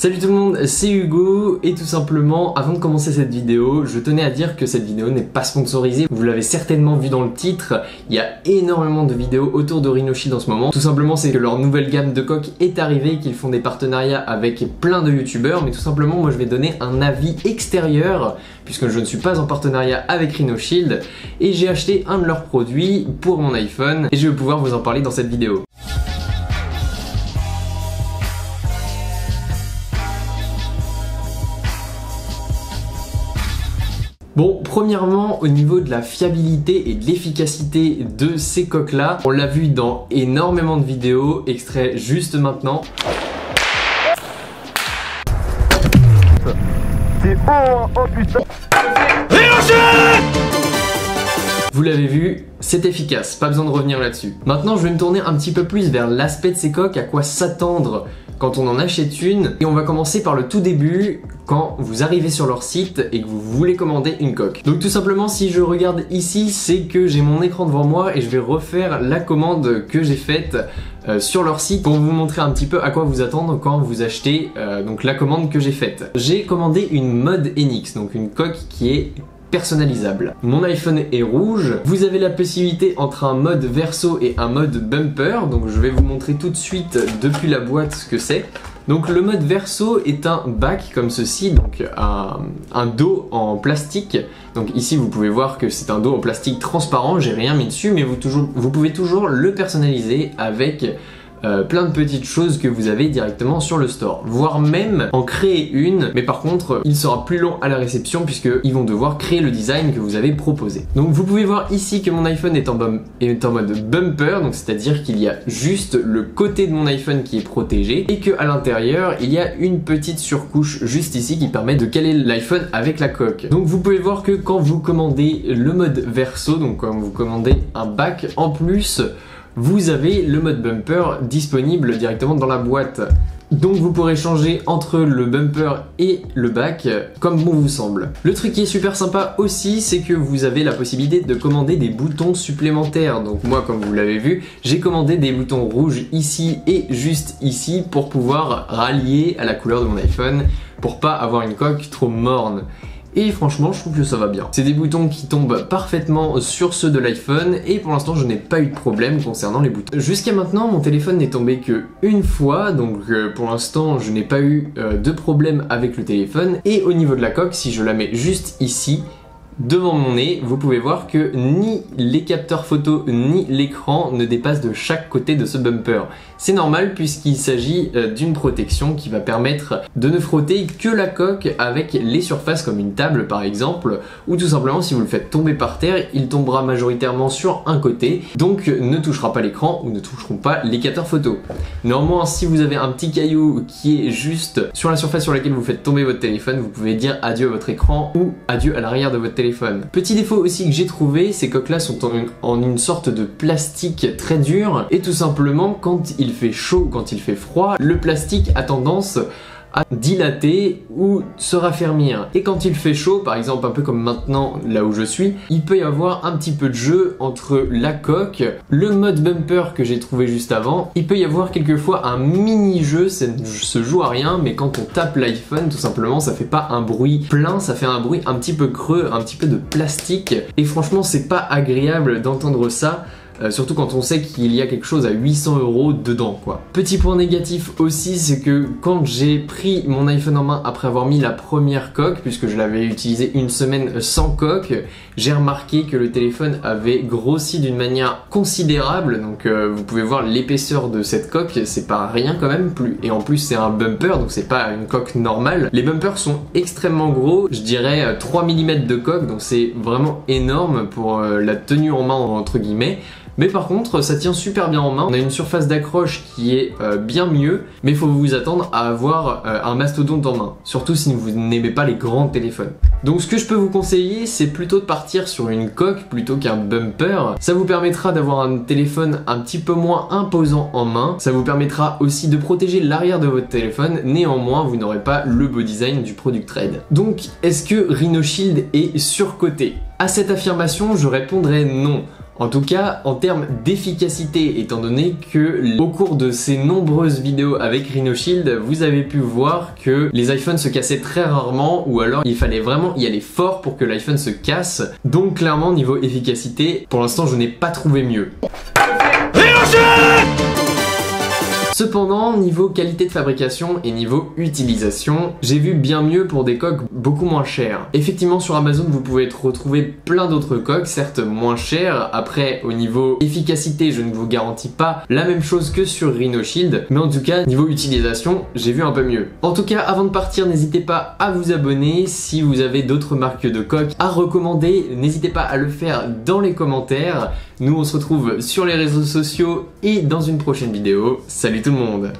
Salut tout le monde, c'est Hugo et tout simplement, avant de commencer cette vidéo, je tenais à dire que cette vidéo n'est pas sponsorisée. Vous l'avez certainement vu dans le titre, il y a énormément de vidéos autour de Rhino Shield en ce moment. Tout simplement, c'est que leur nouvelle gamme de coques est arrivée, qu'ils font des partenariats avec plein de youtubeurs, mais tout simplement, moi je vais donner un avis extérieur, puisque je ne suis pas en partenariat avec Rhino Shield, et j'ai acheté un de leurs produits pour mon iPhone, et je vais pouvoir vous en parler dans cette vidéo. Bon, premièrement, au niveau de la fiabilité et de l'efficacité de ces coques-là, on l'a vu dans énormément de vidéos, extrait juste maintenant. C'est oh putain. Vous l'avez vu, c'est efficace, pas besoin de revenir là-dessus. Maintenant, je vais me tourner un petit peu plus vers l'aspect de ces coques, à quoi s'attendre quand on en achète une. Et on va commencer par le tout début, quand vous arrivez sur leur site et que vous voulez commander une coque. Donc tout simplement, si je regarde ici, c'est que j'ai mon écran devant moi et je vais refaire la commande que j'ai faite sur leur site pour vous montrer un petit peu à quoi vous attendre quand vous achetez donc la commande que j'ai faite. J'ai commandé une mode NX, donc une coque qui est personnalisable. Mon iPhone est rouge. Vous avez la possibilité entre un mode verso et un mode bumper. Donc je vais vous montrer tout de suite depuis la boîte ce que c'est. Donc le mode verso est un bac comme ceci, donc un dos en plastique. Donc ici vous pouvez voir que c'est un dos en plastique transparent, j'ai rien mis dessus, mais vous pouvez toujours le personnaliser avec plein de petites choses que vous avez directement sur le store, voire même en créer une, mais par contre il sera plus long à la réception puisqu'ils vont devoir créer le design que vous avez proposé. Donc vous pouvez voir ici que mon iPhone est en mode bumper, donc c'est-à-dire qu'il y a juste le côté de mon iPhone qui est protégé et que à l'intérieur il y a une petite surcouche juste ici qui permet de caler l'iPhone avec la coque. Donc vous pouvez voir que quand vous commandez le mode verso, donc quand vous commandez un bac, en plus vous avez le mode bumper disponible directement dans la boîte. Donc vous pourrez changer entre le bumper et le bac comme bon vous semble. Le truc qui est super sympa aussi, c'est que vous avez la possibilité de commander des boutons supplémentaires. Donc moi, comme vous l'avez vu, j'ai commandé des boutons rouges ici et juste ici pour pouvoir rallier à la couleur de mon iPhone, pour pas avoir une coque trop morne. Et franchement, je trouve que ça va bien. C'est des boutons qui tombent parfaitement sur ceux de l'iPhone et pour l'instant, je n'ai pas eu de problème concernant les boutons. Jusqu'à maintenant, mon téléphone n'est tombé que une fois, donc pour l'instant, je n'ai pas eu de problème avec le téléphone. Et au niveau de la coque, si je la mets juste ici, devant mon nez, vous pouvez voir que ni les capteurs photo ni l'écran ne dépassent de chaque côté de ce bumper. C'est normal puisqu'il s'agit d'une protection qui va permettre de ne frotter que la coque avec les surfaces comme une table par exemple, ou tout simplement si vous le faites tomber par terre, il tombera majoritairement sur un côté, donc ne touchera pas l'écran ou ne toucheront pas les capteurs photo. Néanmoins, si vous avez un petit caillou qui est juste sur la surface sur laquelle vous faites tomber votre téléphone, vous pouvez dire adieu à votre écran ou adieu à l'arrière de votre téléphone. Petit défaut aussi que j'ai trouvé, ces coques-là sont en une sorte de plastique très dur et tout simplement quand il fait chaud, quand il fait froid, le plastique a tendance à dilater ou se raffermir. Et quand il fait chaud, par exemple un peu comme maintenant là où je suis, il peut y avoir un petit peu de jeu entre la coque, le mode bumper que j'ai trouvé juste avant. Il peut y avoir quelquefois un mini-jeu, ça ne se joue à rien, mais quand on tape l'iPhone, tout simplement, ça fait pas un bruit plein, ça fait un bruit un petit peu creux, un petit peu de plastique. Et franchement, c'est pas agréable d'entendre ça. Surtout quand on sait qu'il y a quelque chose à 800 € dedans quoi. Petit point négatif aussi, c'est que quand j'ai pris mon iPhone en main après avoir mis la première coque, puisque je l'avais utilisé une semaine sans coque, j'ai remarqué que le téléphone avait grossi d'une manière considérable. Donc vous pouvez voir l'épaisseur de cette coque, c'est pas rien quand même, et en plus c'est un bumper, donc c'est pas une coque normale. Les bumpers sont extrêmement gros, je dirais 3 mm de coque, donc c'est vraiment énorme pour la tenue en main entre guillemets. Mais par contre, ça tient super bien en main. On a une surface d'accroche qui est bien mieux, mais il faut vous attendre à avoir un mastodonte en main, surtout si vous n'aimez pas les grands téléphones. Donc ce que je peux vous conseiller, c'est plutôt de partir sur une coque plutôt qu'un bumper. Ça vous permettra d'avoir un téléphone un petit peu moins imposant en main. Ça vous permettra aussi de protéger l'arrière de votre téléphone. Néanmoins, vous n'aurez pas le beau design du Product Red. Donc, est-ce que Rhino Shield est surcoté? À cette affirmation, je répondrai non. En tout cas, en termes d'efficacité, étant donné que au cours de ces nombreuses vidéos avec Rhino Shield, vous avez pu voir que les iPhones se cassaient très rarement, ou alors il fallait vraiment y aller fort pour que l'iPhone se casse. Donc clairement, niveau efficacité, pour l'instant je n'ai pas trouvé mieux. Cependant, niveau qualité de fabrication et niveau utilisation, j'ai vu bien mieux pour des coques beaucoup moins chères. Effectivement, sur Amazon, vous pouvez retrouver plein d'autres coques, certes moins chères. Après, au niveau efficacité, je ne vous garantis pas la même chose que sur Rhino Shield, mais en tout cas, niveau utilisation, j'ai vu un peu mieux. En tout cas, avant de partir, n'hésitez pas à vous abonner. Si vous avez d'autres marques de coques à recommander, n'hésitez pas à le faire dans les commentaires. Nous, on se retrouve sur les réseaux sociaux et dans une prochaine vidéo. Salut tout le monde!